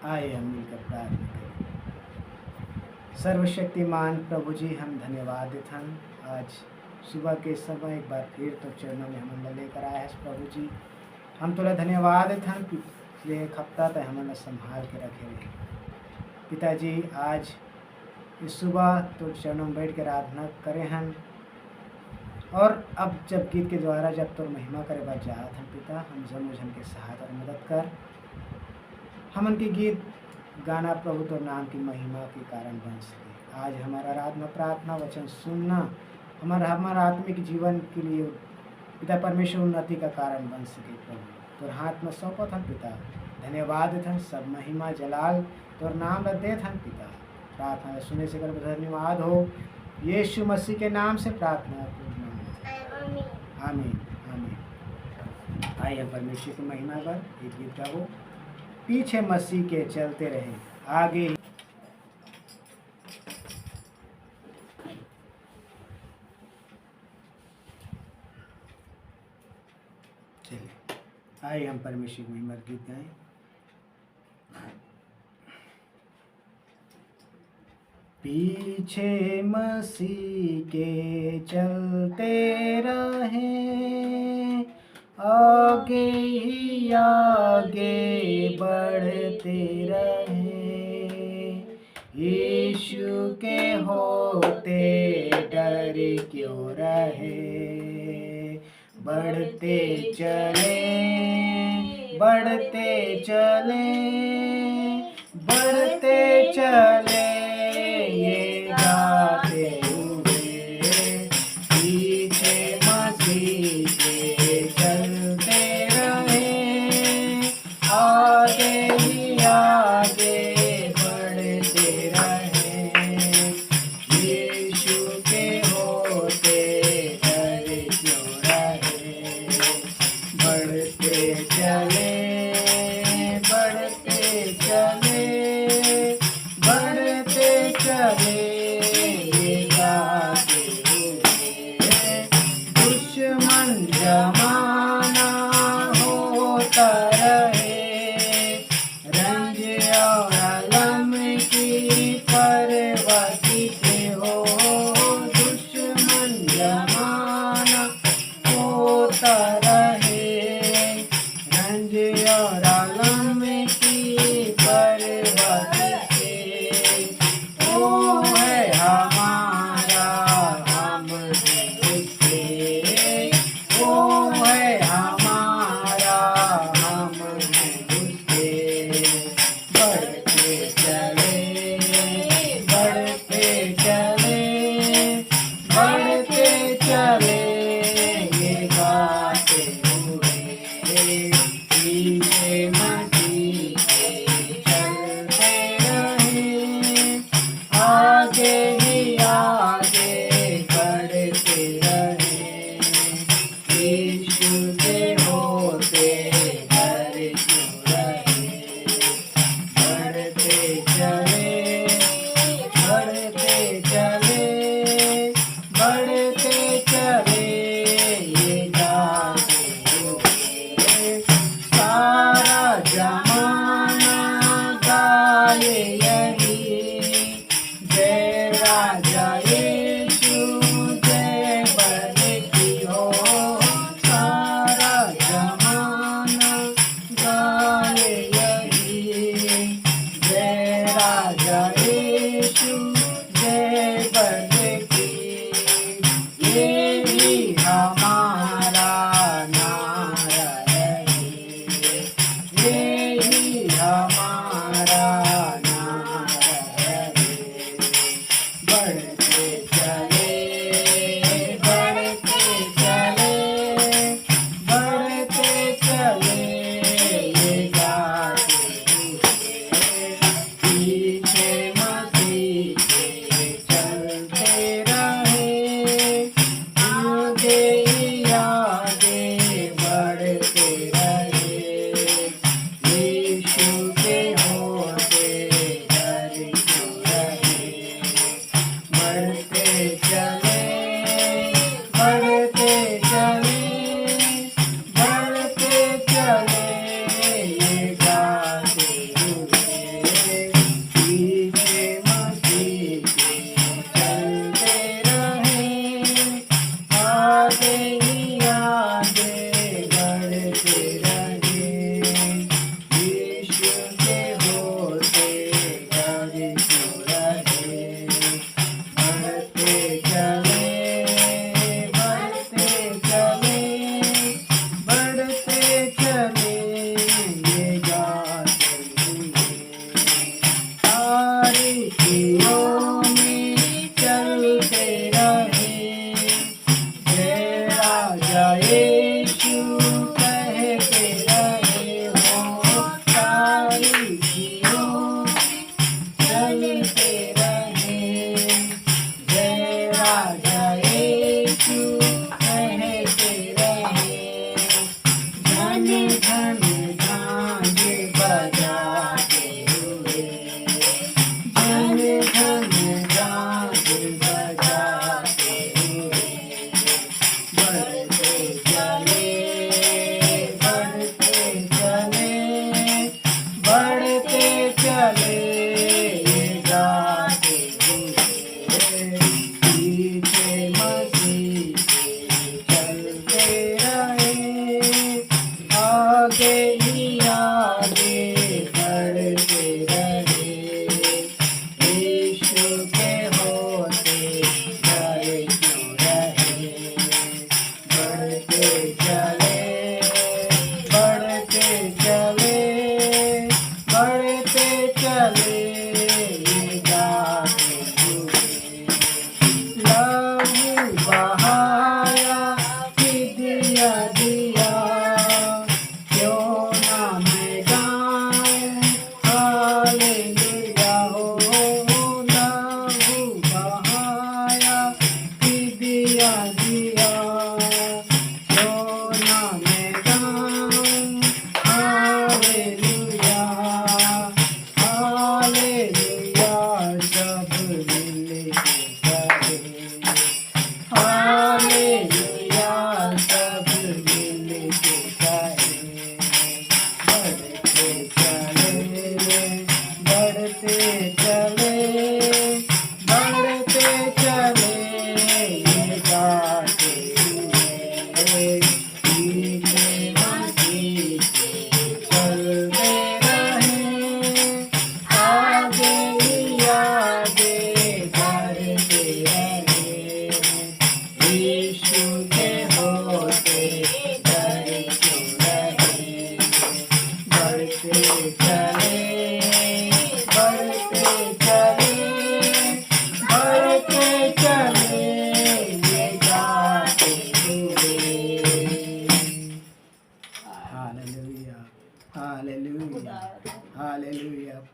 आइए हम मिलकर प्रार्थना करें। सर्वशक्तिमान प्रभु जी, हम धन्यवाद देते हैं आज सुबह के समय एक बार फिर तो चरणों में हमें लेकर आया है प्रभु जी। हम तोला धन्यवाद देते हैं पिछले एक हफ्ता तक हमें संभाल के रखे रहे पिताजी। आज इस सुबह तो चरणों में बैठ कर आराधना करें हम, और अब जब गीत के द्वारा जब तो महिमा करे बात चाहत हम पिता, हम जन के सहायता और मदद कर हमन के गीत गाना प्रभु तो नाम की महिमा के कारण बन सके। आज हमारा आराधना प्रार्थना वचन सुनना हमारा आत्मिक जीवन के लिए पिता परमेश्वर उन्नति का कारण बन सके। प्रभु तोर हाथ में सौंपत हम पिता, धन्यवाद देते हैं, सब महिमा जलाल तोर नाम रख देते हैं पिता। प्रार्थना सुने से कर धन्यवाद हो, यीशु मसीह के नाम से प्रार्थना आमीन आमीन। आइए परमेश्वर की महिमा पर एक गीत गाओ। पीछे मसीह के चलते रहे, आगे चलिए। आइए हम परमेश्वर की महिमा गीत गाएं। पीछे मसीह के चलते रहे, आगे ही आगे बढ़ते रहे। यीशु के होते डर क्यों रहे, बढ़ते चले बढ़ते चले बढ़ते चले, ये गाते हुए पीछे मसीह के चलते रहे, आगे ही आगे बढ़ते रहे। यीशु के होते डर क्यों रहे, बढ़ते चले बढ़ते चले बढ़ते चले, ये गाते हुए दुश्मन जमाना होता रहे, रंज और अलम की परवाह कीते हो। दुश्मन जमाना होता रहे, रंज और अलम की परवाह कीते। ओ है हमारा हम हैं उसके, ओ है हमारा हम हैं उसके। बढ़ते चले बढ़ते चले बढ़ते चले, ये गाते हुए पीछे मसीह के चलते रहे, आगे ही आगे बढ़ते रहे। यीशु के होते डर क्यों रहे, बढ़ते चले बढ़ते चले बढ़ते चले, ये गाते हुए सारा जमाना गाए यही, जय राजा यीशु जय बने की हो।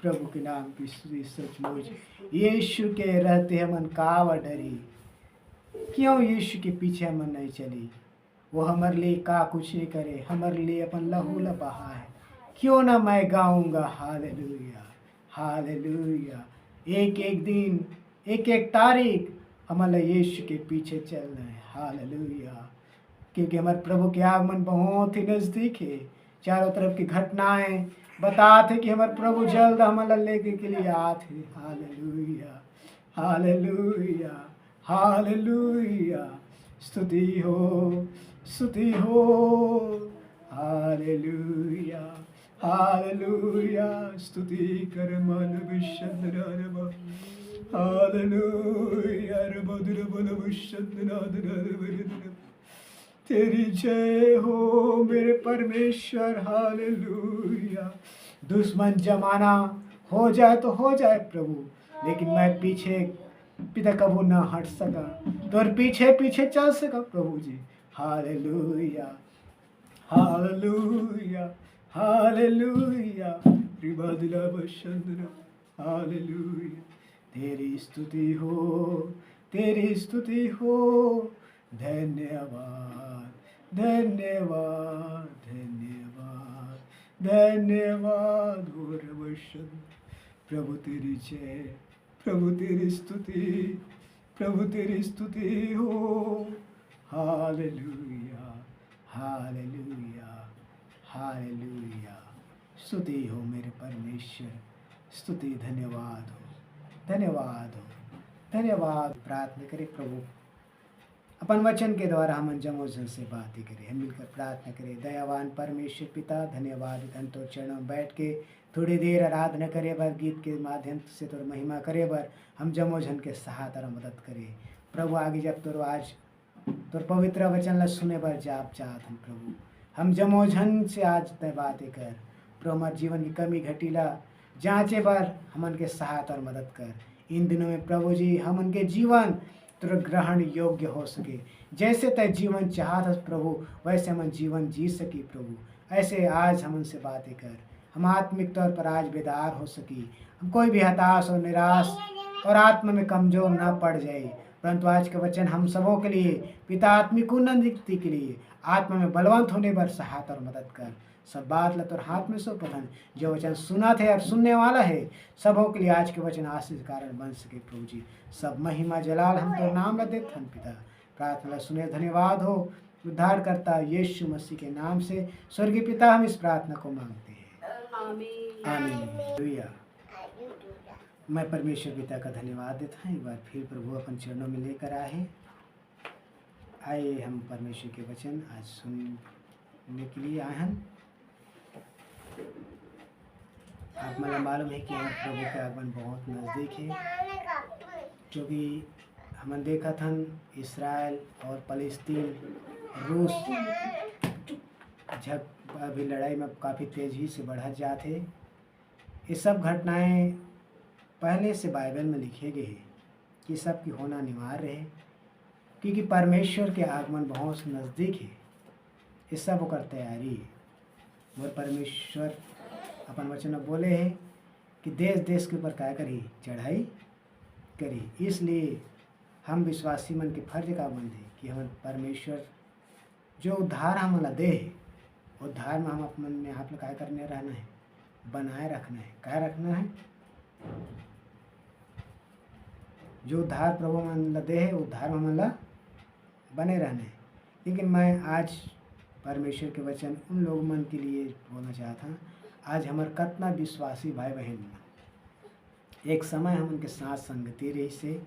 प्रभु के नाम की स्तुति। सचमुच यीशु के रहते हमन कावा डरी, क्यों यीशु के पीछे हमन नहीं चली। वो हमारे लिए का कुछ नहीं करे, हमारे लिए अपन लहू ला बहा है। क्यों ना मैं गाऊंगा हालेलुया हालेलुया। एक एक दिन एक एक तारीख हमारा यीशु के पीछे चलना है। हालेलुया, क्योंकि हमारे प्रभु के आगमन बहुत ही नज़दीक है। चारों तरफ की घटनाएं बताते कि हमारे प्रभु जल्द हमारा लेके के लिए आते। Hallelujah hallelujah hallelujah. स्तुति हो हालेलुया हालेलुया। स्तुति कर मन विशुद्ध हालेलुया। तेरी जय हो मेरे परमेश्वर। हालेलुया। दुश्मन जमाना हो जाए तो हो जाए प्रभु, लेकिन मैं पीछे पिता कबू ना हट सका, तो पीछे पीछे चल सका प्रभु जी। Hallelujah hallelujah hallelujah. हालेलुया। तेरी स्तुति हो। धन्यवाद धन्यवाद धन्यवाद धन्यवाद। प्रभु तेरी जय, प्रभु तेरी स्तुति हो। Hallelujah hallelujah hallelujah. स्तुति हो मेरे परमेश्वर, स्तुति धन्यवाद हो। प्रार्थना करें प्रभु अपन वचन के द्वारा हम जमोजन से बातें करें। हम मिलकर प्रार्थना करें। दयावान परमेश्वर पिता, धन्यवाद धन तो चरणों में बैठ के थोड़ी देर आराधना करे बर, गीत के माध्यम से तोर महिमा करे बर हम जमोजन के सहायता और मदद करें प्रभु। आगे जब तोर आज तोर पवित्र वचन ला सुने बर जाप चाहत हम प्रभु, हम जमोजन से आज तय बातें कर प्रभु। हमारे जीवन की कमी घटीला जांचे बर हमन के सहायता और मदद कर। इन दिनों में प्रभु जी हमन के जीवन तोर ग्रहण योग्य हो सके। जैसे तय जीवन चाहत प्रभु, वैसे हम जीवन जी सकी प्रभु। ऐसे आज हमन से बातें कर, हम आत्मिक तौर पर आज बेदार हो सकी। हम कोई भी हताश और निराश और आत्मा में कमजोर ना पड़ जाए, परंतु आज का वचन हम सबों के लिए पिता आत्मिक उन्नति के लिए आत्मा में बलवंत होने पर सहायता और मदद कर। सब बात ला तोर हाथ में सो पतन, जो वचन सुना थे और सुनने वाला है सबों के लिए आज के वचन आशीष कारण बन सके प्रभु जी। सब महिमा जलाल हम तो नाम ला देते हैं पिता। प्रार्थना सुने धन्यवाद हो। उद्धार करता यीशु मसीह के नाम से स्वर्गीय पिता हम इस प्रार्थना को मांगते हैं, आमीन। हालेलुया। मैं परमेश्वर पिता का धन्यवाद देता हूँ। एक बार फिर प्रभु अपन चरणों में लेकर आए हम परमेश्वर के वचन आज सुनने के लिए आए हैं। आप मुझे मालूम है कि हमारे प्रभु का आगमन बहुत नज़दीक है, क्योंकि हमने देखा था इस्राएल और फ़लस्तीन रूस जब अभी लड़ाई में काफ़ी तेज़ी से बढ़ा जाते। ये सब घटनाएं पहले से बाइबल में लिखे गए हैं कि सब की होना अनिवार्य है, क्योंकि परमेश्वर के आगमन बहुत नज़दीक है। ये सब होकर तैयारी है। और परमेश्वर अपन वचन में बोले हैं कि देश देश के ऊपर क्या करी, चढ़ाई करी। इसलिए हम विश्वासी मन के फर्ज का बंद है कि हम परमेश्वर जो उद्धार हमला दे है, उद्धार में हम अपने में आप लोग क्या करने रहना है, बनाए रखना है। क्या रखना है? जो उद्धार प्रभु मन दे है, उद्धार में हमला बने रहना है। लेकिन मैं आज परमेश्वर के वचन उन लोग मन के लिए बोलना चाहता हूँ। आज हमारे कितना विश्वासी भाई बहन एक समय हम उनके साथ संगति रही से,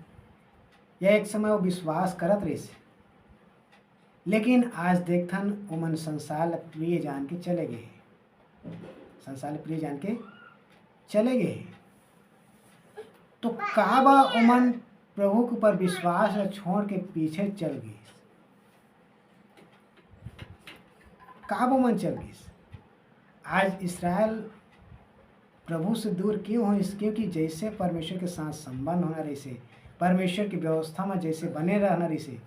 या एक समय वो विश्वास करत रही से, लेकिन आज देखथन उमन संसार प्रिय जान के चले गए। संसार प्रिय जान के चले गए तो काबा उमन प्रभु के ऊपर विश्वास छोड़ के पीछे चल गए। काबा मन चल गए। आज इस्राएल प्रभु से दूर क्यों हो? इस क्योंकि जैसे परमेश्वर के साथ संबंध होना रही से, परमेश्वर की व्यवस्था में जैसे बने रहना रही से,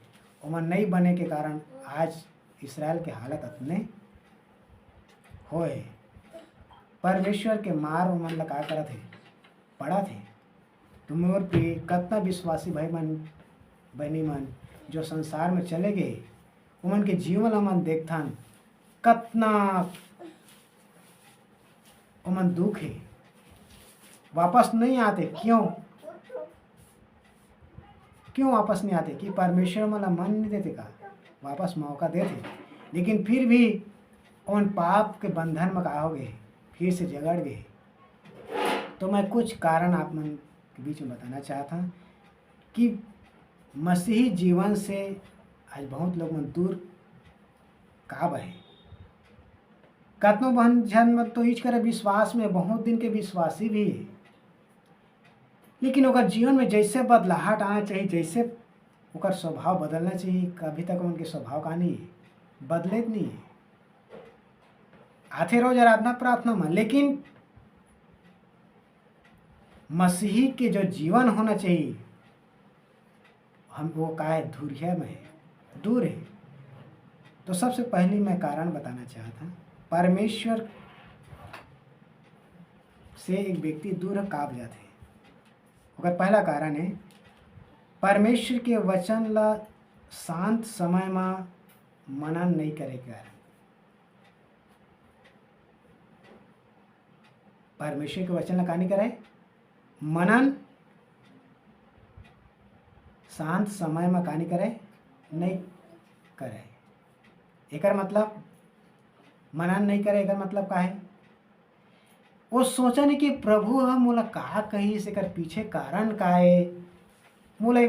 उमन नहीं बने के कारण आज इस्राएल के हालत अपने होए। परमेश्वर के मार उमन ला का करत है, पड़ा थे। तो मोर पे कतना विश्वासी भाई मन बहनी मन जो संसार में चले गए, उमन के जीवन मन देखथन कतना उमन दुख है, वापस नहीं आते। क्यों क्यों वापस नहीं आते? कि परमेश्वर मला मन नहीं देते का? वापस मौका देते, लेकिन फिर भी उन पाप के बंधन में का हो गए, फिर से जगड़ गए। तो मैं कुछ कारण आप मन के बीच में बताना चाहता हूँ कि मसीही जीवन से आज बहुत लोग मन दूर का बहे। कतनो बहन जन मत तो इच करे विश्वास में बहुत दिन के विश्वासी भी है, लेकिन ओकर जीवन में जैसे बदलाहट आना चाहिए, जैसे ओकर स्वभाव बदलना चाहिए, अभी तक उनके स्वभाव का नहीं है, बदले नहीं है। आते रोज आराधना प्रार्थना में, लेकिन मसीही के जो जीवन होना चाहिए हम वो का है, धुरिया में है, दूर है। तो सबसे पहले मैं कारण बताना चाहता हूँ, परमेश्वर से एक व्यक्ति दूर काब जाते हैं। अगर पहला कारण है परमेश्वर के वचन ला शांत समय में मनन नहीं करे के कारण। परमेश्वर के वचन ला का नहीं करे, मनन शांत समय में का नहीं करे, नहीं करे। एकर मतलब मनन नहीं करे, एकर मतलब का है वो सोचा नहीं कि प्रभु हम मोला का कही से कर पीछे कारण का है, मोला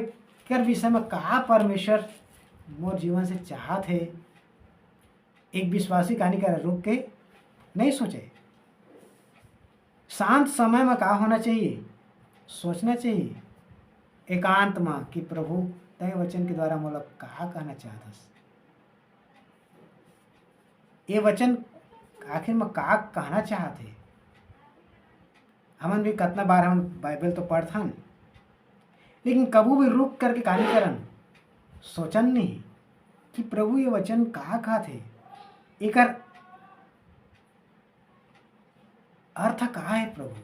कर विषय में का परमेश्वर मोर जीवन से चाहत है। एक विश्वासी कहानी कर रुक के नहीं सोचे, शांत समय में का होना चाहिए, सोचना चाहिए एकांत में कि प्रभु तय वचन के द्वारा मोला का कहना चाहत, ये वचन आखिर में का कहना चाहते। हमन भी कितना बार हम बाइबल तो पढ़थन, लेकिन कबू भी रुक करके कहानी करन सोचन नहीं कि प्रभु ये वचन का थे, एकर अर्थ का है प्रभु।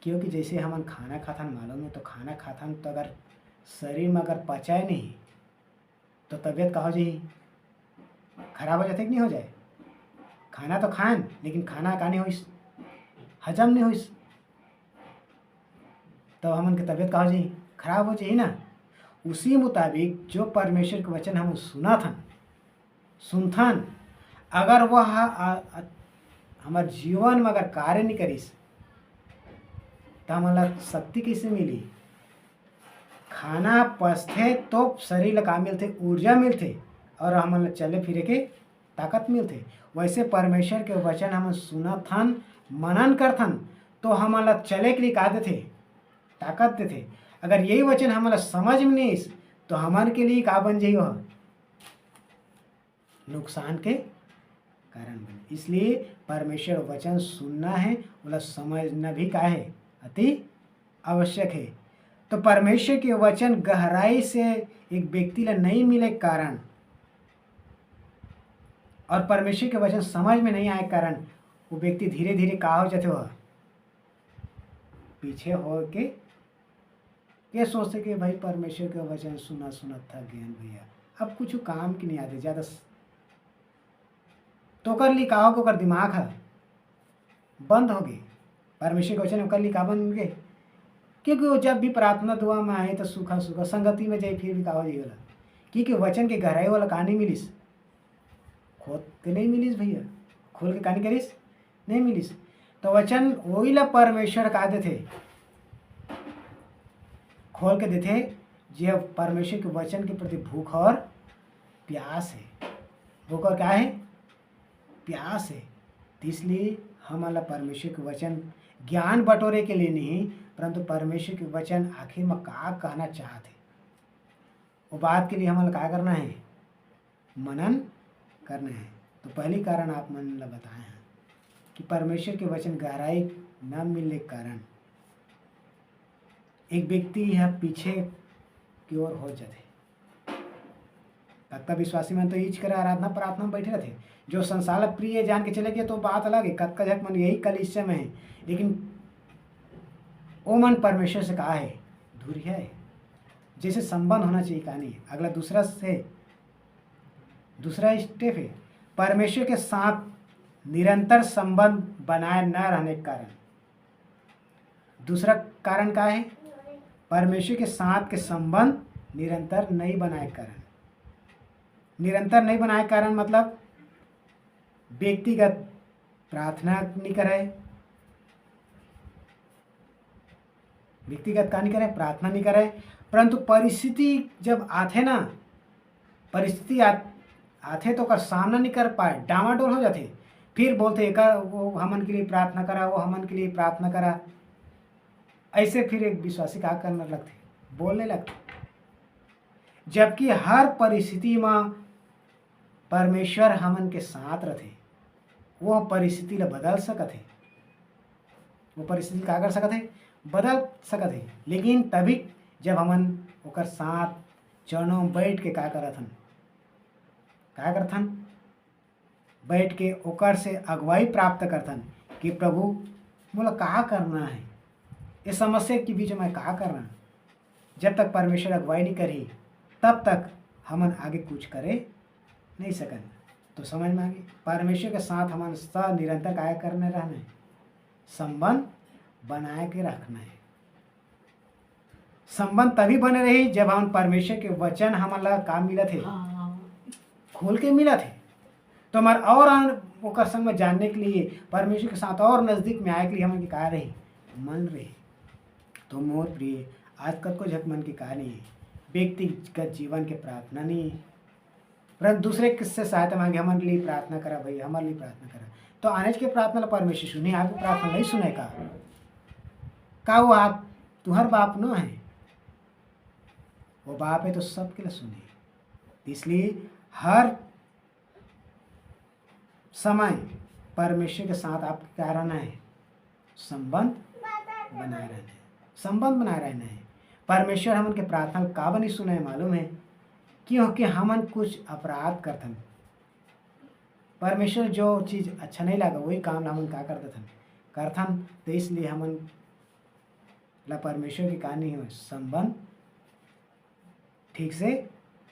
क्योंकि जैसे हमन खाना खाथन मालूम है, तो खाना खाथन तो अगर शरीर में अगर पचाए नहीं तो तबीयत का हो जाए, खराब हो जाते कि नहीं हो जाए। खाना तो खान, लेकिन खाना का नहीं होइस, हजम नहीं होइस, तो हमन के तबीयत का हो जाए, खराब हो जाए ना। उसी मुताबिक जो परमेश्वर के वचन हम सुनथन, अगर वह हमारे जीवन में अगर कार्य नहीं करिस तो हमारा शक्ति कैसे मिली। खाना पचते तो शरीर ला का मिलते, ऊर्जा मिलते, और हमारे चले फिरे के ताकत मिलते। वैसे परमेश्वर के वचन हम सुनथन, मनन करथन, तो हमारा चले के लिए का देते, ताकत देते। अगर यही वचन हमारा समझ में नहीं तो हमारे के लिए का बन जाइए, नुकसान के कारण बने। इसलिए परमेश्वर वचन सुनना है, बोला समझना भी का है, अति आवश्यक है। तो परमेश्वर के वचन गहराई से एक व्यक्ति ला नहीं मिले कारण, और परमेश्वर के वचन समझ में नहीं आए कारण वो व्यक्ति धीरे धीरे का हो जाते, वह पीछे हो के ये सोचते कि भाई परमेश्वर के वचन सुना सुना था ज्ञान भैया, अब कुछ काम की नहीं आते ज़्यादा, तो कर ली का हो, कर दिमाग है बंद हो गए। परमेश्वर के वचन कर ली का बंद हो गए, क्योंकि वो जब भी प्रार्थना दुआ में आए तो सूखा सूखा संगति में जाए, फिर भी का हो जाएगा, क्योंकि वचन के गहराई वाला कहानी मिलिस, खोद के नहीं मिलिस भैया, खोल के कहानी करिस नहीं मिलिस। तो वचन वही ला परमेश्वर का देते, खोल के देते, जब परमेश्वर के वचन के प्रति भूख और प्यास है। भूख और क्या है, प्यास है। तो इसलिए हमारा परमेश्वर के वचन ज्ञान बटोरे के लिए नहीं, परंतु परमेश्वर के वचन आखिर में का कहना चाहते, वो बात के लिए हमें क्या करना है, मनन करना है। तो पहली कारण आप मन ला बताए हैं कि परमेश्वर के वचन गहराई न मिलने के कारण एक व्यक्ति यह पीछे की ओर हो जाते, भक्ता विश्वासी मन तो ईच करे आराधना प्रार्थना में बैठे रहते, जो संसार प्रिय जान के चले गए तो बात अलग है, कत का झक मन यही कलिश्य में है, लेकिन वो मन परमेश्वर से कहा है धुरिया है। जैसे संबंध होना चाहिए कहानी। अगला दूसरा स्टेप है परमेश्वर के साथ निरंतर संबंध बनाए न रहने के कारण। दूसरा कारण क्या है? परमेश्वर के साथ के संबंध निरंतर नहीं बनाए कारण। निरंतर नहीं बनाए कारण मतलब व्यक्तिगत प्रार्थना नहीं करे, व्यक्तिगत का नहीं करे, प्रार्थना नहीं करे, परंतु परिस्थिति जब आथे ना, परिस्थिति आथे तो कर सामना नहीं कर पाए, डामाडोल हो जाते, फिर बोलते एक वो हमन के लिए प्रार्थना करा, वो हमन के लिए प्रार्थना करा। ऐसे फिर एक विश्वासी का करने लगते, बोलने लगते, जबकि हर परिस्थिति में परमेश्वर हमन के साथ रहते, वो परिस्थिति ला बदल सकते, वो परिस्थिति का कर सकते, बदल सकते। लेकिन तभी जब हमन ओकर साथ चरणों में बैठ के का करथन, बैठ के ओकर से अगुवाई प्राप्त करथन कि प्रभु मोला का करना है, इस समस्या के बीच में का करना। जब तक परमेश्वर अगुवाई नहीं करी तब तक हमन आगे कुछ करे नहीं सकन। तो समझ में आ गई, परमेश्वर के साथ हमन निरंतर क्या करने रहना है, संबंध बनाए के रखना है। संबंध तभी बने रही जब हम परमेश्वर के वचन हमला का मिलत है, खोल के मिलत है, तो हमारे और ओकर संग में जानने के लिए, परमेश्वर के साथ और नज़दीक में आए के लिए हमन की का रही मन रही। तो मोर प्रिय आज कत को झक मन की कहानी है, व्यक्तिगत जीवन के प्रार्थना नहीं, परंतु दूसरे किससे सहायता मांगे, हमारे लिए प्रार्थना करा भाई, हमारे लिए प्रार्थना करा। तो आनेज के प्रार्थना ला परमेश्वर सुनी, आपकी प्रार्थना नहीं सुने का वो आप तुम्हार बाप न है, वो बाप है तो सबके लिए सुने। इसलिए हर समय परमेश्वर के साथ आपके क्या रहना है, संबंध बनाए रहना है, संबंध बनाए रहना है। परमेश्वर हमन के प्रार्थना का बनी सुने मालूम है, क्योंकि हमन कुछ अपराध करथन, परमेश्वर जो चीज़ अच्छा नहीं लगा वही काम हमन का करथन। तो इसलिए हमन ला परमेश्वर की कहानी है संबंध ठीक से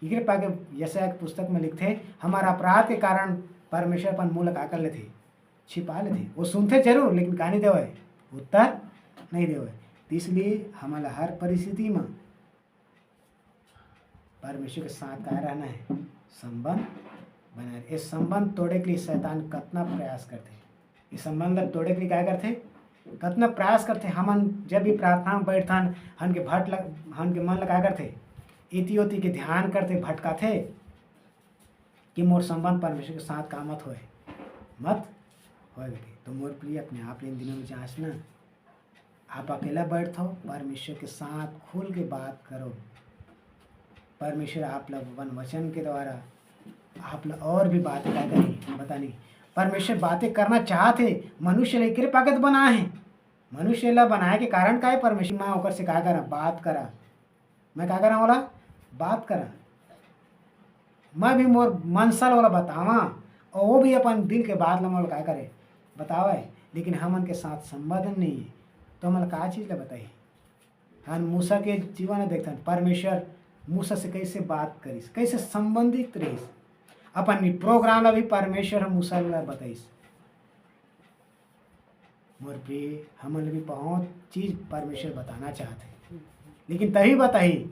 इकरे पाके यशाया के पुस्तक में लिखते, हमारा अपराध के कारण परमेश्वर अपन मुँह लगा कर लेते, छिपा लेते। वो सुनते जरूर लेकिन कहानी देवे, उत्तर नहीं देवे। तो इसलिए हमारा हर परिस्थिति में परमेश्वर के साथ क्या रहना है, संबंध बनाए। इस संबंध तोड़े के लिए शैतान कितना प्रयास करते, इस संबंध तोड़े के लिए क्या करते, कितना प्रयास करते। हमन जब भी प्रार्थना में बैठथन हन के मन लगा करते, इति उति के ध्यान करते, भटकाते कि मोर संबंध परमेश्वर के साथ का मत होए। तो मोर प्रिय अपने आप इन दिनों में जांचना, आप अकेला बैठो, परमेश्वर के साथ खुल के बात करो। परमेश्वर आप लोग वचन के द्वारा आप लोग और भी बातें क्या करें बतानी। परमेश्वर बातें करना चाहते, मनुष्य लेकर पागत बना है, मनुष्य ला बनाए के कारण का है, परमेश्वर माँ होकर से क्या करा, बात करा। मैं क्या करा बोला, बात करा। मैं भी मोर मनसल वाला बतावा, और वो भी अपन दिल के बात ला मोल क्या करे बतावे। लेकिन हमन के साथ संबंध नहीं है तो हमन का चीज़ ला बताई। हम मूसा के जीवन देखते, परमेश्वर मूसा से कैसे बात करीस, कैसे संबंधित रहीस, अपन प्रोग्राम ला भी परमेश्वर मूसा ला बताइस। मोर प्रिय हमन भी बहुत चीज़ परमेश्वर बताना चाहते, लेकिन तभी बताई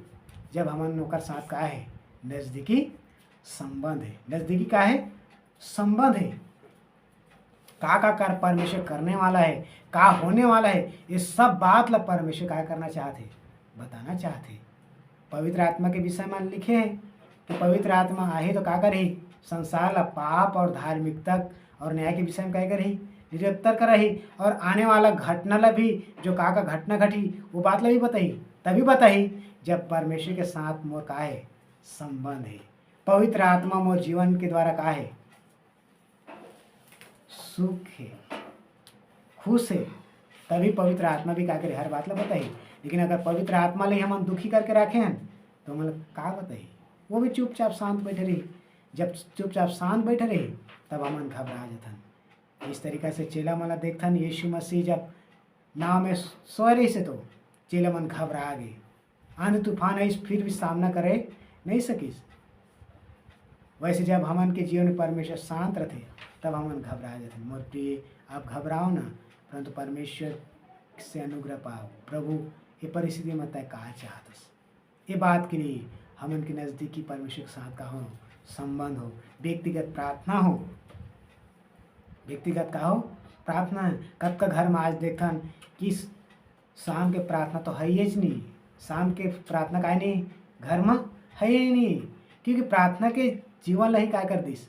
जब हमन ओकर साथ का है नज़दीकी संबंध है। नज़दीकी का है संबंध है, का कर परमेश्वर करने वाला है, का होने वाला है, ये सब बात ला परमेश्वर क्या करना चाहते, बताना चाहते। पवित्र आत्मा के विषय में लिखे हैं कि पवित्र आत्मा आए तो क्या करी, संसार ला पाप और धार्मिकता और न्याय के विषय में क्या करी, निरुत्तर करही, और आने वाला घटना ला भी जो का घटना घटी वो बात ला भी बताई। तभी बताई जब परमेश्वर के साथ मोर का है संबंध है। पवित्र आत्मा मोर जीवन के द्वारा का है सुख है, खुश है, तभी पवित्र आत्मा भी क्या करे हर बात ला बताई। लेकिन अगर पवित्र आत्मा ले हम दुखी करके रखे हैं तो मतलब का बताई, वो भी चुपचाप शांत बैठे रही। जब चुपचाप शांत बैठे रही तब हमन घबरा जाथन। इस तरीका से चेला मन देखथन यीशु मसीह जब नाव में सोए रही से तो चेला मन घबरा गए, आंधी तूफान आई फिर भी सामना करे नहीं सकिस। वैसे जब हमन के जीवन में परमेश्वर शांत रहते तब हमन घबरा जाते। मोर प्रिय, आप घबराओ ना, परंतु परमेश्वर से अनुग्रह पाओ। प्रभु ये परिस्थिति में तय कहा चाहत ये बात के लिए हमन के नज़दीकी परमेश्वर के साथ का हो संबंध हो, व्यक्तिगत प्रार्थना हो। व्यक्तिगत का हो प्रार्थना है। कब का घर में आज देखन कि शाम के प्रार्थना तो है ही नहीं, शाम के प्रार्थना का नहीं घर में है ही नहीं, क्योंकि प्रार्थना के जीवन ला ही क्या कर दिस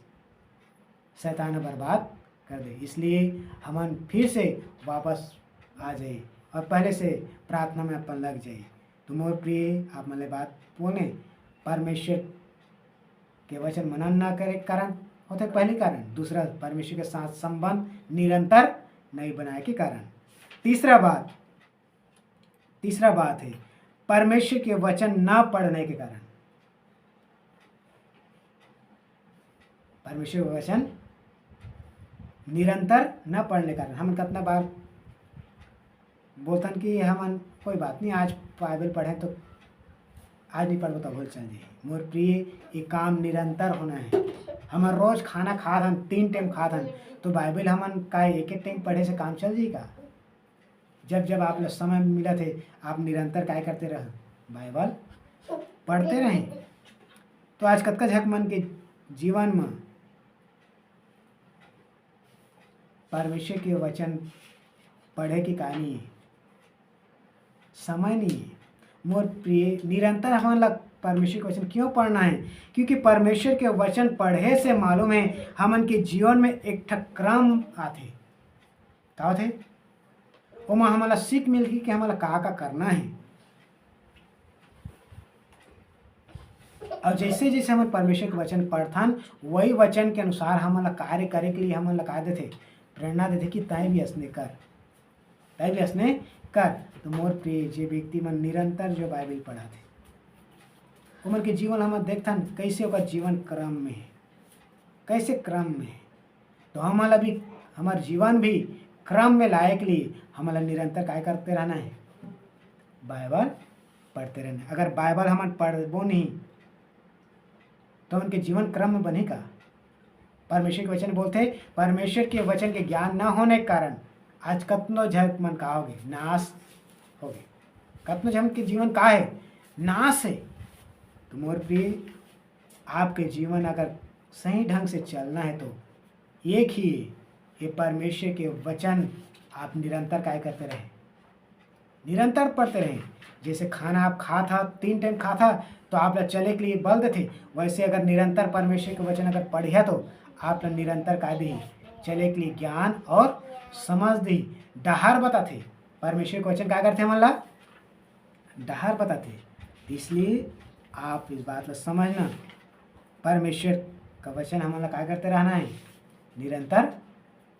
शैतान बर्बाद कर दे। इसलिए हमन फिर से वापस आ जाए और पहले से प्रार्थना में अपन लग जाए। तो मोर प्रिय, आप मले बात बोले परमेश्वर के वचन मनन ना करे कारण होते पहले कारण, दूसरा परमेश्वर के साथ संबंध निरंतर नहीं बनाए के कारण। तीसरा बात है परमेश्वर के वचन ना पढ़ने के कारण। परमेश्वर के वचन निरंतर न पढ़ने के कारण हम कितना बार बोलतन कि हमन कोई बात नहीं आज बाइबल पढ़े तो आज नहीं पढ़ो तो भूल चल जाए। मोर प्रिय, ये काम निरंतर होना है। हमन रोज खाना खात हन, 3 टाइम खात हन, तो बाइबल हमन का एक टाइम पढ़े से काम चल जाएगा। जब जब आप लोग समय मिला थे आप निरंतर क्या करते रह बाइबल पढ़ते रहें। तो आज कतका झक मन के जीवन में परमेश्वर के वचन पढ़े की कहानी है, समय नहीं है। मोर प्रिय, निरंतर हमारे लग परमेश्वर के वचन क्यों पढ़ना है? क्योंकि परमेश्वर के वचन पढ़े से मालूम है हमन के जीवन में एक ठक क्रम आते का होते ओमा हमारा सीख मिलगी कि हमारा का करना है। और जैसे जैसे हम परमेश्वर के वचन पढ़थन वही वचन के अनुसार हमारा कार्य करे के लिए हमारा लगा देते, प्रेरणा देते कि तय भी असने कर। तो मोर प्रिय, जे व्यक्ति मन निरंतर जो बाइबल पढ़ा थे उमर के जीवन हम देखथन कैसे ओकर जीवन क्रम में है, कैसे क्रम में है। तो हमारा भी हमार जीवन भी क्रम में लाए के लिए हमारा निरंतर काय करते रहना है, बाइबल पढ़ते रहना। अगर बाइबल हम पढ़बो नहीं तो उनके जीवन क्रम में बनेगा। परमेश्वर के वचन बोलते परमेश्वर के वचन के ज्ञान न होने के कारण आज कतनो झक मन का होगे नाश हो गए, कतनो झन के जीवन का है नाश है। तो मोर प्रिय, आपके जीवन अगर सही ढंग से चलना है तो एक ही ये परमेश्वर के वचन आप निरंतर काय करते रहे, निरंतर पढ़ते रहे। जैसे खाना आप खा था 3 टाइम खा था तो आप लोग चले के लिए बल देते, वैसे अगर निरंतर परमेश्वर के वचन अगर पढ़िया तो आप लोग निरंतर काय दी चले के लिए ज्ञान और समझ दी डहार बताते। परमेश्वर के वचन क्या करते हैं मतलब डहार बताते। इसलिए आप इस बात को समझना परमेश्वर का वचन हमारा क्या करते रहना है, निरंतर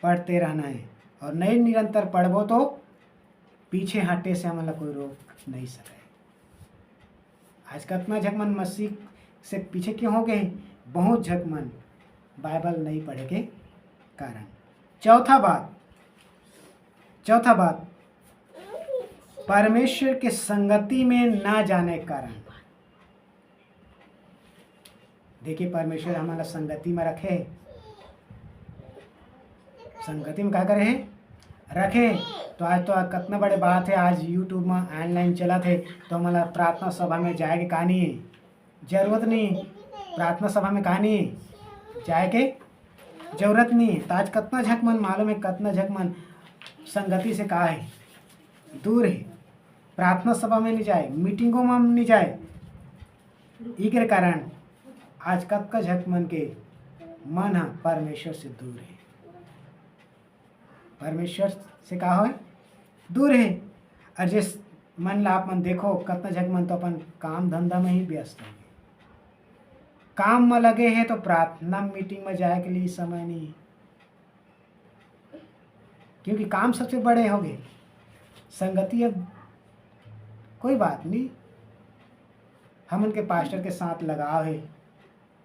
पढ़ते रहना है। और नहीं निरंतर पढ़बो तो पीछे हटे से हमारा कोई रोक नहीं सके। आज कतना झकमन मसीह से पीछे क्यों हो गए? बहुत झकमन बाइबल नहीं पढ़े के कारण। चौथा बात परमेश्वर के संगति में ना जाने के कारण। देखिए परमेश्वर हमारा संगति में रखे, संगति में क्या करे रखे। तो आज तो कितना बड़े बात है, आज यूट्यूब में ऑनलाइन चला थे तो हमारा प्रार्थना सभा में जाए के कहानी है, जरूरत नहीं प्रार्थना सभा में कहानी जाए के जरूरत नहीं। तो आज कितना झकमन मालूम है, कितना झकमन संगति से कहा है दूर है, प्रार्थना सभा में नहीं जाए, मीटिंगों में नहीं जाए। इसके कारण आज कतका झकमन के मन है परमेश्वर से दूर है, परमेश्वर से कहा है दूर है। और जिस मन ला आप मन देखो कितना झकमन तो अपन काम धंधा में ही व्यस्त है, काम में लगे हैं तो प्रार्थना मीटिंग में जाए के लिए समय नहीं, क्योंकि काम सबसे बड़े हो गए। संगति अब कोई बात नहीं, हम उनके पास्टर के साथ लगाव है,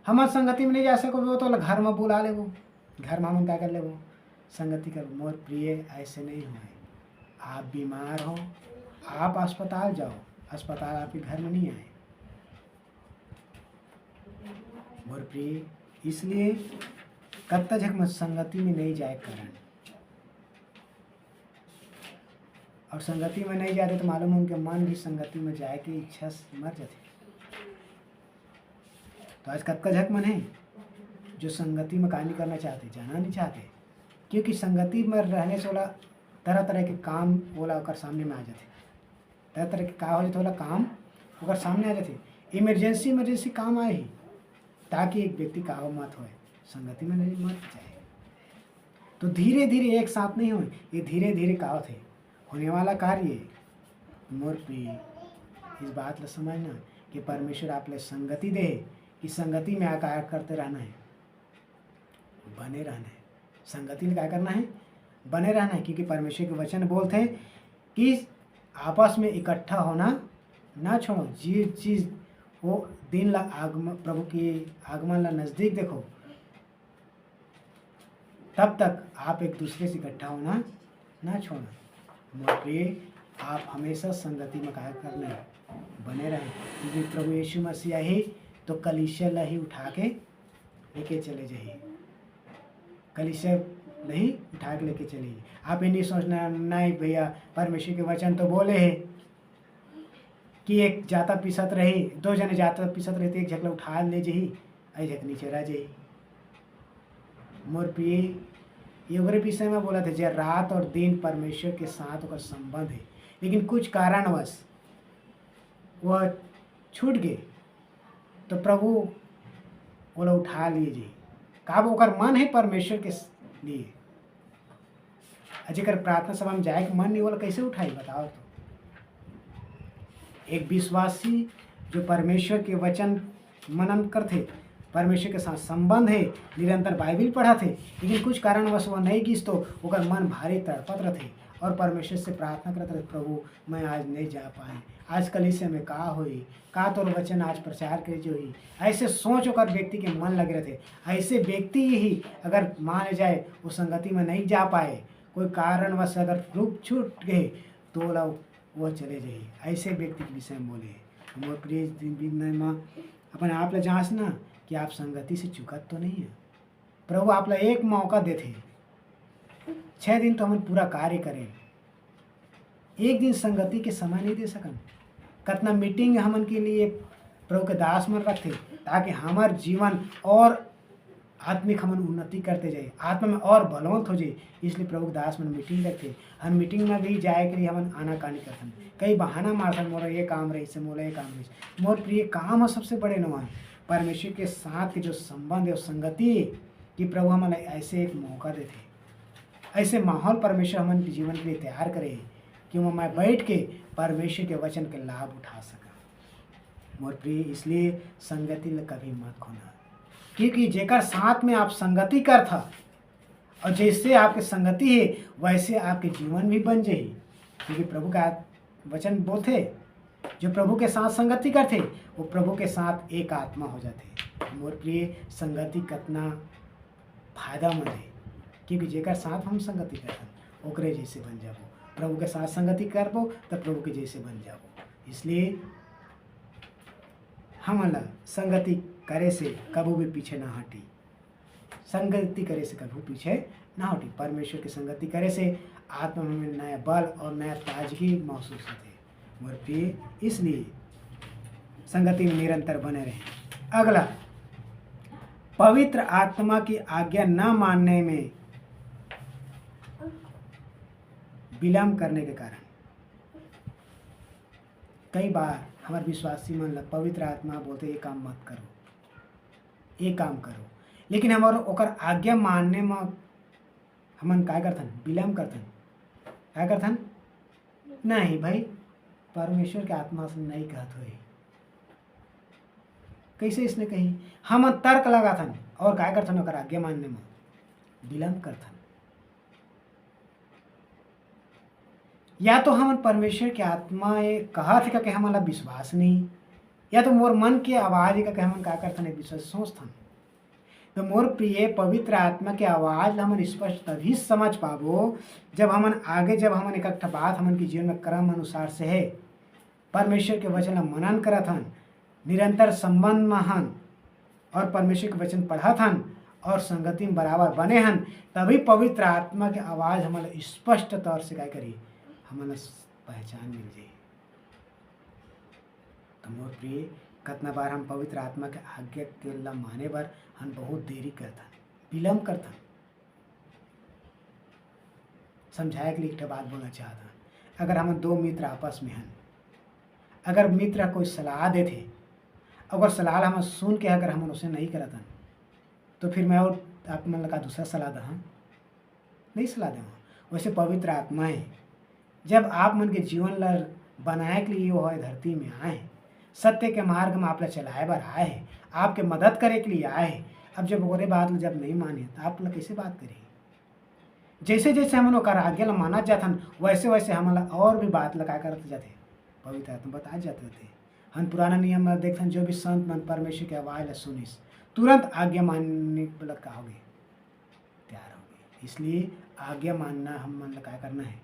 हम संगति में नहीं जा सको, वो तो घर में बुला ले, वो घर में हम क्या कर ले, वो संगति कर। मोर प्रिय ऐसे नहीं हो, आप बीमार हो आप अस्पताल जाओ, अस्पताल आपके घर में नहीं आए। मोर प्रिय इसलिए कत्ता झक मत संगति में नहीं जाए कारण, और संगति में नहीं जाते तो मालूम उनके मन भी संगति में जाए की इच्छा मर जाती। तो आज कत्का झक मन है जो संगति में कहानी करना चाहते, जाना नहीं चाहते, क्योंकि संगति में रहने से वाला तरह तरह के काम बोला ओकर सामने में आ जाते, तरह तरह के का हो जाते वाला काम ओकर सामने आ जाते। इमरजेंसी काम आए ही, ताकि एक व्यक्ति का मत हो, संगति में नहीं मत जाए। तो धीरे धीरे एक साथ नहीं हो, ये धीरे धीरे का थे होने वाला कार्य। मोर प्रिय इस बात ला समझना कि परमेश्वर आप ले संगति दे, कि संगति में आकार करते रहना है, बने रहना है। संगति में क्या करना है, बने रहना है, क्योंकि परमेश्वर के वचन बोलते हैं कि आपस में इकट्ठा होना ना छोड़ो। जी चीज़ वो दिन ला आगमन, प्रभु की आगमन ला नज़दीक देखो, तब तक आप एक दूसरे से इकट्ठा होना ना छोड़ना। मोर प्रिय आप हमेशा संगति में क्या करना है, बने रहें, क्योंकि प्रभु यीशु मसीह ही तो कलीसिया ला ही उठा के लेके चले जाइए, कलीसिया नहीं उठा के लेके चलिए। आप ये नहीं सोचना नहीं भैया परमेश्वर के वचन तो बोले हैं कि एक जाता पिसत रही, दो जने जाता पिसत रहे तो एक झकला उठा ले जही, आई झक नीचे रह जाही। मोर प्रिय ये विषय में बोला था जे रात और दिन परमेश्वर के साथ का संबंध है, लेकिन कुछ कारणवश वह छूट गए तो प्रभु बोला उठा लिए जी, का ओकर मन है परमेश्वर के लिए। जेकर प्रार्थना सभा में जाए के मन नहीं बोला कैसे उठाई बताओ। तो एक विश्वासी जो परमेश्वर के वचन मनन करते, परमेश्वर के साथ संबंध है, निरंतर बाइबिल पढ़ा थे, लेकिन कुछ कारणवश वह नहीं गिस तो ओकर मन भारी तड़पत रहे और परमेश्वर से प्रार्थना करते रहे, प्रभु मैं आज नहीं जा पाए, आज कलीसिया में का होई, का तो वचन आज प्रचार करे जो ही, ऐसे सोच होकर व्यक्ति के मन लगे रहते। ऐसे व्यक्ति ही अगर मान जाए वो संगति में नहीं जा पाए, कोई कारणवश अगर रूप छूट गए तो वो चले जाइए, ऐसे व्यक्ति के विषय में बोले। मोर प्रिय में अपने आप ला जांचना कि आप संगति से चुकत तो नहीं है। प्रभु आप ला एक मौका देते, 6 दिन तो हम पूरा कार्य करें, एक दिन संगति के समय नहीं दे सकन। कितना मीटिंग हमन के लिए प्रभु के दास मन रखते ताकि हमार जीवन और आत्मिक हमन उन्नति करते जाए, आत्मा में और बलवंत हो जाए। इसलिए प्रभु दास मन मीटिंग रखते, हम मीटिंग में भी जाए के लिए हमन आनाकानी करते, कई बहाना मारते, मोरा ये काम रही से, मोला ये काम रही। मोर प्रिय काम है सबसे बड़े नवा परमेश्वर के साथ के जो संबंध है, संगति कि प्रभु हमें ऐसे एक मौका देते, ऐसे माहौल परमेश्वर हमन के जीवन के लिए तैयार करे कि मैं बैठ के परमेश्वर के वचन के लाभ उठा सका। मोर प्रिय इसलिए संगति में कभी मत खोना, क्योंकि जेकर साथ में आप संगति कर था और जैसे आपके संगति है वैसे आपके जीवन भी बन जाए, क्योंकि प्रभु का वचन बोलते जो प्रभु के साथ संगति करते वो प्रभु के साथ एक आत्मा हो जाते। मोर प्रिय संगति कितना फायदामंद है, क्योंकि जेकर साथ हम संगति करते ओकरे जैसे बन जाबो, प्रभु के साथ संगति करबो तो प्रभु के जैसे बन जाबो। इसलिए हमला संगति करे से कभी भी पीछे ना हटी, संगति करे से कभी पीछे ना हटी। परमेश्वर की संगति करे से आत्मा में नया बल और नया ताजगी महसूस होते। मोर प्रिय इसलिए संगति में निरंतर बने रहें। अगला, पवित्र आत्मा की आज्ञा न मानने में विलम्ब करने के कारण कई बार हमारे विश्वासी मन लग पवित्र आत्मा बोलते ये काम मत करो, ये काम करो, लेकिन हमारे ओकर आज्ञा मानने में हमन काय करथन, विलम्ब करथन। क्या करथन? नहीं भाई परमेश्वर के आत्मा से नहीं कहत हो, कैसे इसने कही, हम तर्क लगाथन और काय करथन ओकर आज्ञा मानने में विलम्ब करथन। या तो हम परमेश्वर के आत्मा ये कहा थे कि हमारा विश्वास नहीं, या तो मोर मन के आवाज का हमन का करथन एक दूसरे से सोचथन। तो मोर प्रिय पवित्र आत्मा के आवाज ला हमन स्पष्ट तभी समझ पाबो जब हमन इकट्ठा बात हमन के जीवन में क्रम अनुसार से है परमेश्वर के वचन ला मनन करत हन, निरंतर संबंध में हन और परमेश्वर के वचन पढ़त हन और संगति में बराबर बने हन, तभी पवित्र आत्मा के आवाज हमन स्पष्ट तौर से क्या करी हमन पहचान मिल जाए। तो मोर प्रिय कितना बार हम पवित्र आत्मा के आज्ञा के ला माने बर हम बहुत देरी करथन, विलम्ब करथन। समझाए के लिए एक बात बोलना चाहता, अगर हम दो मित्र आपस में हन, अगर मित्र कोई सलाह देते, अगर सलाह हम सुन के अगर हम उसे नहीं करतन तो फिर मैं और आप मन लगा दूसरा सलाह दहा नहीं सलाह दें। वैसे पवित्र आत्माएं जब आप मन के जीवन ला बनाए के लिए वो धरती में आए, सत्य के मार्ग में आप ला चलाए बर आए हैं, आपके मदद करे के लिए आए हैं। अब जब वो बात जब नहीं माने तो आप लोग कैसे बात करिए? जैसे जैसे हम लोग आज्ञा ला माना जाथन वैसे वैसे हम और भी बात लगा करते जाते, पवित्र आत्मा बता जाते थे। हम पुराना नियम में देखते जो भी संत मन परमेश्वर की आवाज ला सुनिस तुरंत आज्ञा मानने वाला का होगे तैयार होगे। इसलिए आज्ञा मानना हम मन क्या करना है,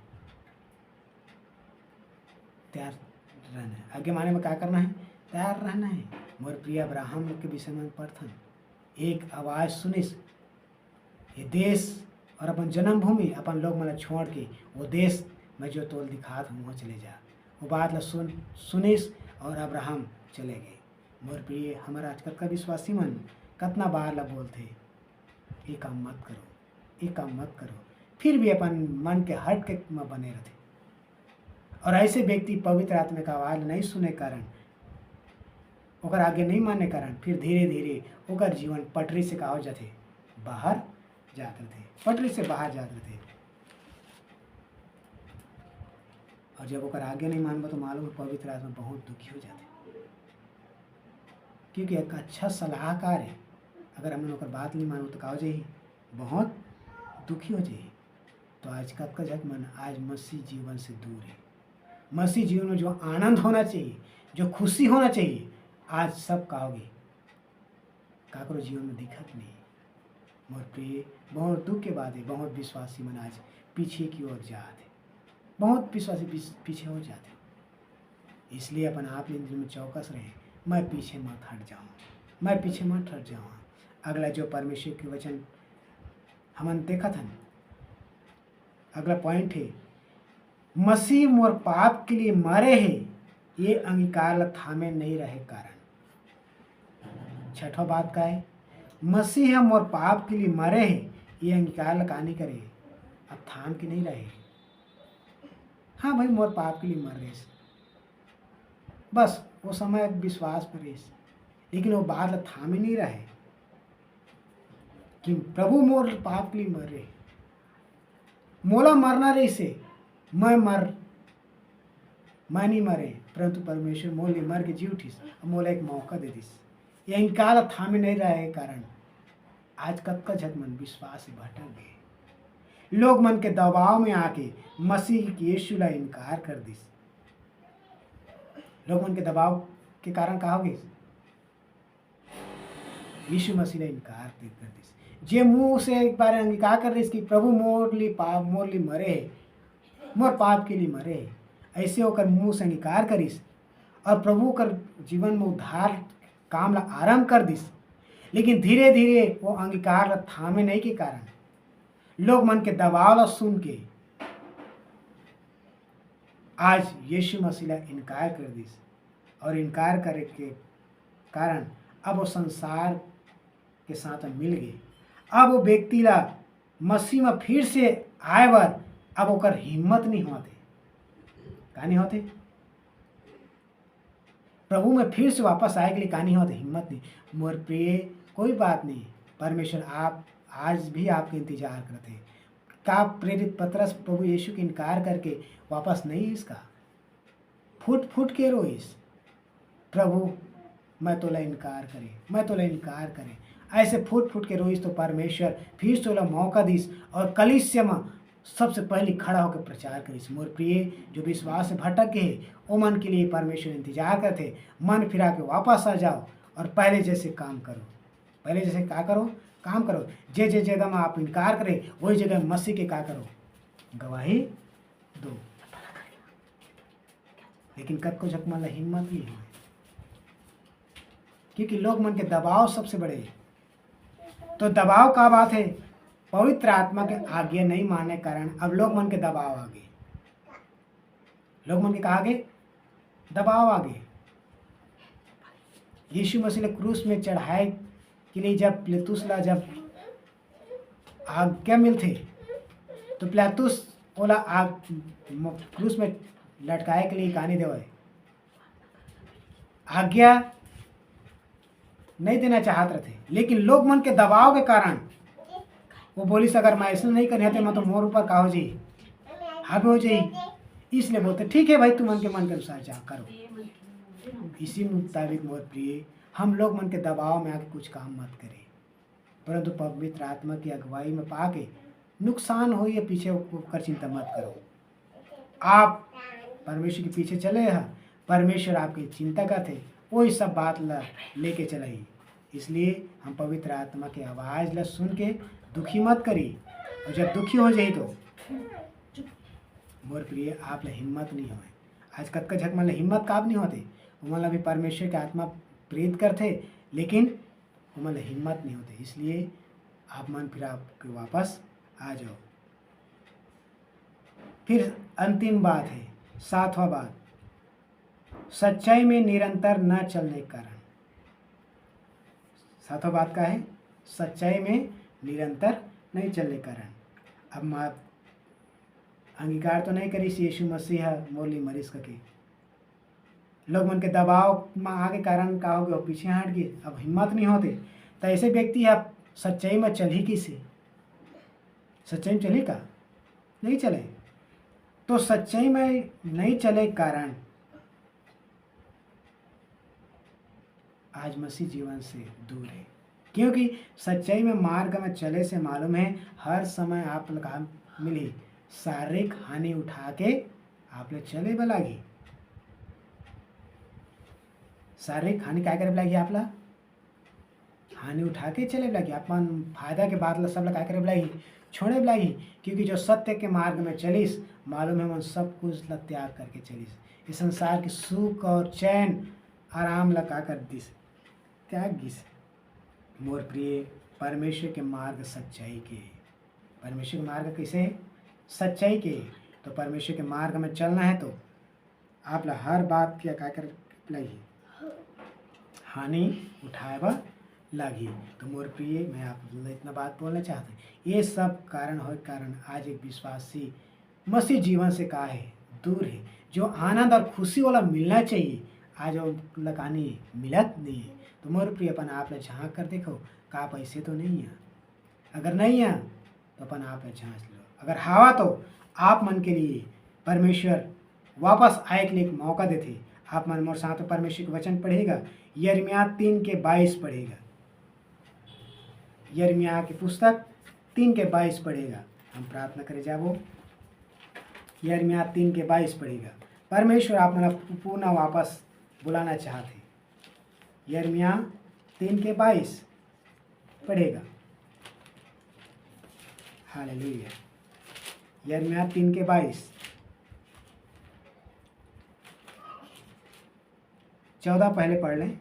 तैयार रहना है। आज्ञा मानने में क्या करना है, तैयार रहना है। मोर प्रिय अब्राहम के विषय में पढ़थन, एक आवाज सुनिस ये देश और अपन जन्मभूमि अपन लोग मतलब छोड़ के वो देश में जो तोल दिखात हम वहाँ चले जा। वो बात ला सुनिस और अब्राहम चले गए। मोर प्रिय हमारा आजकल का विश्वासी मन कितना बार ला बोलते ये काम मत करो, ये काम मत करो, फिर भी अपन मन के हट के में बने रहते। और ऐसे व्यक्ति पवित्र आत्मा का आवाज नहीं सुने कारण, ओकर आगे नहीं मानने कारण फिर धीरे धीरे ओकर जीवन पटरी से का हो जाते, बाहर जाते थे, पटरी से बाहर जाते थे। और जब ओकर आगे नहीं मानबो तो मालूम पवित्र आत्मा बहुत दुखी हो जाते, क्योंकि एक अच्छा सलाहकार है, अगर हमने ओकर बात नहीं मानो तो का हो जाए, बहुत दुखी हो जाए। तो आज का जग मन आज मसीह जीवन से दूर है। मसीह जीवन में जो आनंद होना चाहिए, जो खुशी होना चाहिए, आज सब कहोगे काकरो जीवन में दिखत नहीं। मोर प्रिय बहुत दुख के बाद है, बहुत विश्वासी मन आज पीछे की ओर जाते, बहुत विश्वासी पीछे हो जाते। इसलिए अपन आप इंद्र में चौकस रहे, मैं पीछे मत हट जाऊँ, मैं पीछे मत हट जाऊँ। अगला जो परमेश्वर के वचन हमन देखा था, अगला पॉइंट है मसीह मोर पाप के लिए मरे है, ये अंगीकार थामे नहीं रहे कारण। छठा बात का है मसीह मोर पाप के लिए मरे है, ये अंगीकार लगानी करे अब थाम के नहीं रहे। हाँ भाई मोर पाप के लिए मर रहे, बस वो समय विश्वास पर रहे, लेकिन वो बात थामे नहीं रहे कि प्रभु मोर पाप के लिए मर रहे, मोला मरना रही से मैं नहीं मरे, परंतु परमेश्वर मोले मर के जी उठिस, मोला एक मौका दे दिस। यही काल थामे नहीं रहे कारण आज कतका झट मन विश्वास से भटक गए। लोग मन के दबाव में आके मसीह की यीशु ला इनकार कर दिस। लोग मन के दबाव के कारण का होगे यीशु मसीह ला इनकार कर दिस। जे मुंह से एक बार अंगीकार कर दिस कि प्रभु मोर लिए मरे, मोर पाप के लिए मरे, ऐसे होकर मुंह से अंगीकार करिस और प्रभु कर जीवन में उद्धार काम ला आरंभ कर दिस। लेकिन धीरे धीरे वो अंगीकार ला थामे नहीं के कारण लोग मन के दबाव ला सुन के आज यीशु मसीह ला इनकार कर दिस। और इनकार करे के कारण अब वो संसार के साथ मिल गए। अब वो व्यक्ति ला मसीह में फिर से आए बार अब ओकर हिम्मत नहीं होते, का नहीं होते प्रभु में फिर से वापस आए के लिए, का नहीं होते हिम्मत नहीं। मोर प्रिय कोई बात नहीं, परमेश्वर आप आज भी आपके इंतजार करते हैं। का प्रेरित पतरस प्रभु यीशु के इनकार करके वापस नहीं इसका फुट फुट के रोइस, प्रभु मैं तोला इनकार करे, मैं तोला इनकार करे, ऐसे फुट फुट के रोइस तो परमेश्वर फिर तोला मौका दिस और कलीसिया में सबसे पहले खड़ा होकर प्रचार करिस। मोर प्रिय, जो विश्वास से भटक गए वो मन के लिए परमेश्वर इंतजार करते। मन फिरा के वापस आ जाओ और पहले जैसे काम करो। पहले जैसे क्या करो? काम करो। जे जगह में आप इनकार करें वही जगह मसीह के क्या करो? गवाही दो। लेकिन कद को जख्मा ला हिम्मत नहीं है, क्योंकि लोग मन के दबाव सबसे बड़े है। तो दबाव का बात है? पवित्र आत्मा के आज्ञा नहीं मानने के कारण अब लोग मन के दबाव आ गए। लोग मन के कहा गए? दबाव आ गए। यीशु मसीह ने क्रूस में चढ़ाए के लिए जब पिलातुस ला जब आज्ञा मिलते तो पिलातुस बोला आग क्रूस में लटकाए के लिए कहानी देवे आज्ञा नहीं देना चाहते थे। लेकिन लोग मन के दबाव के कारण वो बोली अगर मैं ऐसा नहीं करने मैं तो मोर ऊपर का हो जी हावी हो जाई। इसलिए बोलते ठीक है भाई, तू मन के अनुसार जा करो। इसी मुताबिक मोर प्रिय, हम लोग मन के दबाव में आके कुछ काम मत करें, परंतु पवित्र आत्मा की अगुवाई में पाके नुकसान हो या पीछे कर चिंता मत करो। आप परमेश्वर के पीछे चले हैं, परमेश्वर आपकी चिंता करते वही सब बात लेके चलाई। इसलिए हम पवित्र आत्मा की आवाज़ ला सुन के दुखी मत करी, और जब दुखी हो जाए तो मोर प्रिय आप ला हिम्मत नहीं हो। आज कद का झक मन हिम्मत काब नहीं होते, मतलब भी परमेश्वर की आत्मा प्रेरित करते लेकिन मतलब हिम्मत नहीं होते। इसलिए आप मन फिर आपके वापस आ जाओ। फिर अंतिम बात है, 7वां बात, सच्चाई में निरंतर न चलने के कारण। 7वां बात का है? सच्चाई में निरंतर नहीं चलने के कारण। अब मैं अंगीकार तो नहीं करी यीशु मसीह मोरली मरीज के लोग मन के दबाव में आगे कारण का हो गया पीछे हट गए, अब हिम्मत नहीं होते। तो ऐसे व्यक्ति आप सच्चाई में चल ही किसे? सच्चाई में चले का? नहीं चले। तो सच्चाई में नहीं चले कारण आज मसीह जीवन से दूर है, क्योंकि सच्चाई में मार्ग में चले से मालूम है हर समय आप लोग मिली शारीरिक हानि उठा के आप लोग चले बलागी। शारीरिक हानि क्या करे लगी? आप ला हानि उठा के चले लगी, अपन फायदा के बाद सब क्या करे लगी? छोड़े लगी। क्योंकि जो सत्य के मार्ग में चलिस मालूम है मन सब कुछ ला त्याग करके चलिस। इस संसार के सुख और चैन आराम लगा कर दिस त्याग गिस। मोर प्रिय, परमेश्वर के मार्ग सच्चाई के। परमेश्वर के मार्ग कैसे है? सच्चाई के। तो परमेश्वर के मार्ग में चलना है तो आप ला हर बात क्या कर लगी हानि उठाए लगी। तो मोर प्रिय, मैं आप इतना बात बोलना चाहता हूँ। ये सब कारण हो कारण आज एक विश्वासी मसीह जीवन से कहा है दूर है। जो आनंद और खुशी वाला मिलना चाहिए आज वो लगानी मिलत नहीं है। तो मोर प्रिय, अपन आप ले झाँक कर देखो का आप ऐसे तो नहीं है। अगर नहीं है तो अपन आप ले झाँच लो। अगर हवा तो आप मन के लिए परमेश्वर वापस आए के लिए एक मौका देते। आप मन मोर साथ परमेश्वर के वचन पढ़ेगा, यिर्मयाह 3:22 पढ़ेगा। यिर्मयाह की पुस्तक 3:22 पढ़ेगा। हम प्रार्थना करें जाबो। यिर्मयाह 3:22 पढ़ेगा। परमेश्वर आप मन पुनः वापस बुलाना चाहते। यिर्मयाह 3:22 पढ़ेगा। हालेलुया। यिर्मयाह 3:22 14 पहले पढ़ लें।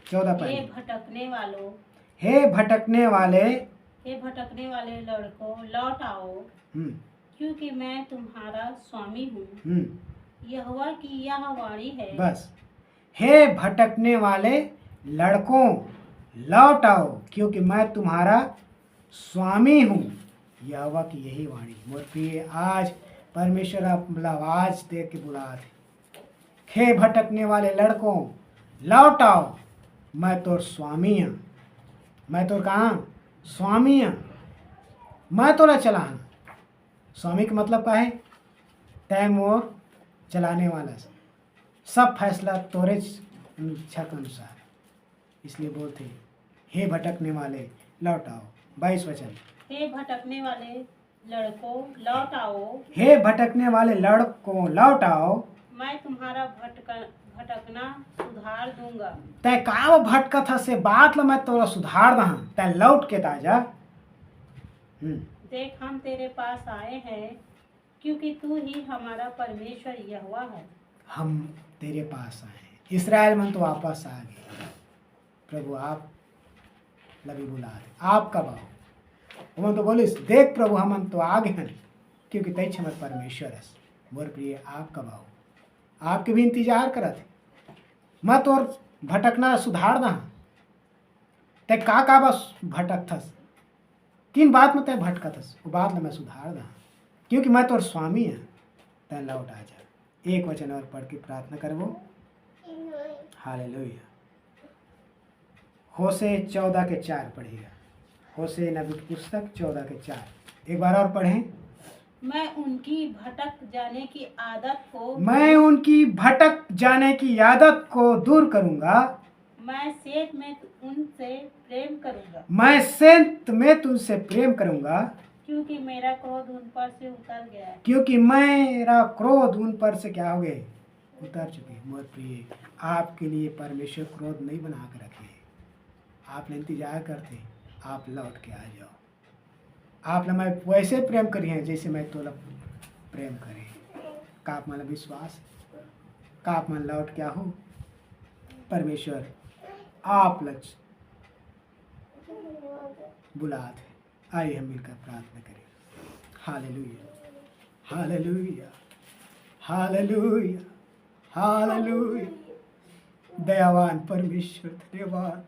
14 पहले। हे भटकने वालों, हे भटकने वाले, हे भटकने वाले लड़कों लौट आओ, क्योंकि मैं तुम्हारा स्वामी हूँ। यहोवा की यह वाणी है। बस, हे भटकने वाले लड़कों लौट आओ, क्योंकि मैं तुम्हारा स्वामी हूँ। यहोवा की यही वाणी। मोर प्रिय, आज परमेश्वर अपना आवाज दे के बुलाते। हे भटकने वाले लड़कों लौट आओ, मैं तोर स्वामी हूँ। मैं तोर कहाँ? स्वामी हूँ। मैं तोला चला। स्वामी का मतलब क्या है? तय मोर चलाने वाला। सब फैसला तोरे इच्छा के अनुसार है। इसलिए बोलते हे भटकने वाले लौट आओ, 22 वचन। हे भटकने वाले लड़कों लौट आओ, हे भटकने वाले लड़कों लौट आओ, मैं तुम्हारा भटकना सुधार दूंगा। तै का भटकत से बात ल मैं तोरा सुधार दहा, तै लौट के ताजा। देख हम तेरे पास आए हैं क्योंकि तू ही हमारा परमेश्वर यहोवा है। हम तेरे पास आए, इस्राएल मन तो वापस आ गए। प्रभु आप लभी बुला दे, आप कब आओ? हम तो बोलिस देख प्रभु हम तो आ गए हैं क्योंकि तै हमर परमेश्वर है। मोर प्रिय आप कब आओ? आपके भी इंतजार करत है। मैं तोर भटकना सुधार दहा, तै का बस भटकथस, किन बात में तय भटकथस वो बात ल मैं सुधार दहा क्योंकि मैं तोर स्वामी है। तय लौट आ जा। एक वचन और पढ़ के प्रार्थना करबो। हालेलुया। होशे 14:4 पढ़ेगा। होशे नबी की पुस्तक 14:4 एक बार और पढ़ें। मैं उनकी भटक जाने की आदत को दूर करूंगा। मैं सेंत में उनसे प्रेम करूंगा। मैं सेंत में तुमसे प्रेम करूंगा क्योंकि मेरा क्रोध उन पर से उतर गया है। क्योंकि मेरा क्रोध उन पर से क्या हो गए? उतर चुके। मोर प्रिय आपके लिए परमेश्वर क्रोध नहीं बना कर रखे। आप इंतजार करते, आप लौट के आ जाओ। आप मैं वैसे प्रेम करी हैं जैसे मैं तो प्रेम करे। का मन विश्वास, का मन लौट क्या हो? परमेश्वर आप लक्ष्य बुलाते। आइए हम मिलकर प्रार्थना करें। Hallelujah, hallelujah, hallelujah, hallelujah. दयावान परमेश्वर धन्यवाद,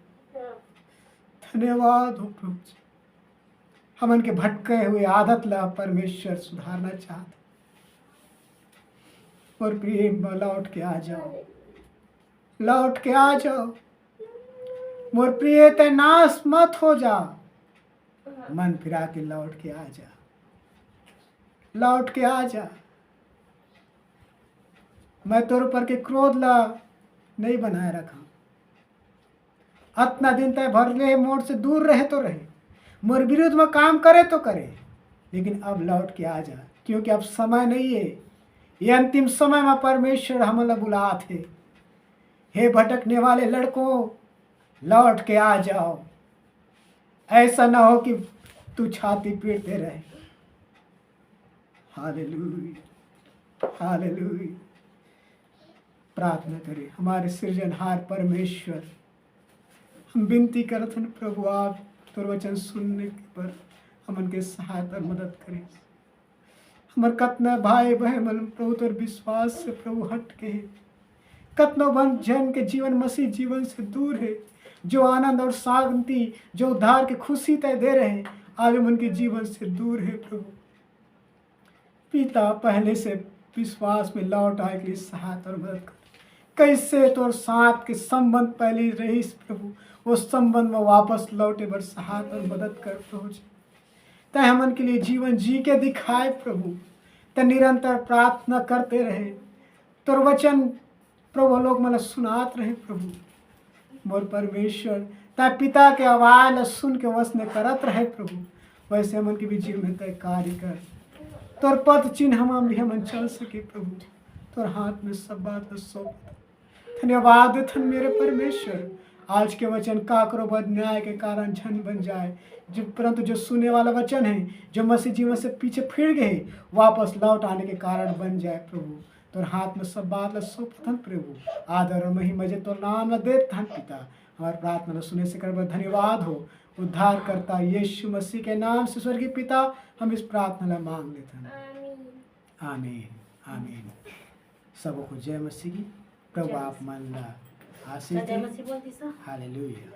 धन्यवाद हो प्रभु। हमन के भटके हुए आदत ला परमेश्वर सुधारना चाहते और प्रेम लौट के आ जाओ, लौट के आ जाओ। मोर प्रिय ते नाश मत हो जा, मन फिरा के लौट के आ जा, लौट के आ जा। मैं तोर पर के क्रोध ला नहीं बनाए रखा। अतना दिन तय भरले मोड़ से दूर रहे तो रहे, मोर विरुद्ध में काम करे तो करे, लेकिन अब लौट के आ जा क्योंकि अब समय नहीं है। ये अंतिम समय में परमेश्वर हमला बुलाते। हे भटकने वाले लड़कों लौट के आ जाओ। ऐसा ना हो कि तू छाती पीटते रहे। Hallelujah, hallelujah. प्रार्थना करें। हमारे सृजनहार परमेश्वर, हम विनती करते हैं प्रभु आप तोर वचन सुनने पर हमन के सहायता और मदद करें। हमारे कतना भाई बहन मन प्रभु तोर विश्वास से प्रभु हट के, कतनो बन जन के जीवन मसीह जीवन से दूर है। जो आनंद और शांति, जो उद्धार की खुशी तय दे रहे हैं, आज हम उनके जीवन से दूर है प्रभु। पिता पहले से विश्वास में लौट आए के लिए सहायता और मदद कर। कैसे तो साथ के संबंध पहले रही प्रभु, वो संबंध में वापस लौटे पर सहायता और मदद कर प्रभु। तय हमन के लिए जीवन जी के दिखाए प्रभु। तय निरंतर प्रार्थना करते रहे, तोर वचन प्रभु लोग मतलब सुनात रहे प्रभु। मोर परमेश्वर तय पिता के आवाज सुन के वसने करत रहे प्रभु। वैसे हमन के भी जीवन में तय कार्य कर, तोर पद चिन्ह हम भी हमन चल सके प्रभु। तोर हाथ में सब बात सौंप। धन्यवाद धन मेरे परमेश्वर। आज के वचन का करो बद न्याय के कारण झन बन जाए, जो परंतु जो सुनने वाला वचन है, जो मसीह जीवन से पीछे फिर गए, वापस लौट आने के कारण बन जाए प्रभु। तोर हाथ में सब बात सौंपथन प्रभु। आदर और महिमा जे तोर नाम दे धन पिता। हमारे प्रार्थना सुने से कर धन्यवाद हो। उद्धार करता यीशु मसीह के नाम से स्वर्गीय पिता हम इस प्रार्थना मांग लेते हैं। आमीन, आमीन। सबको जय मसीह की। प्रभु आप मन ला आशीष दे। हालेलुया।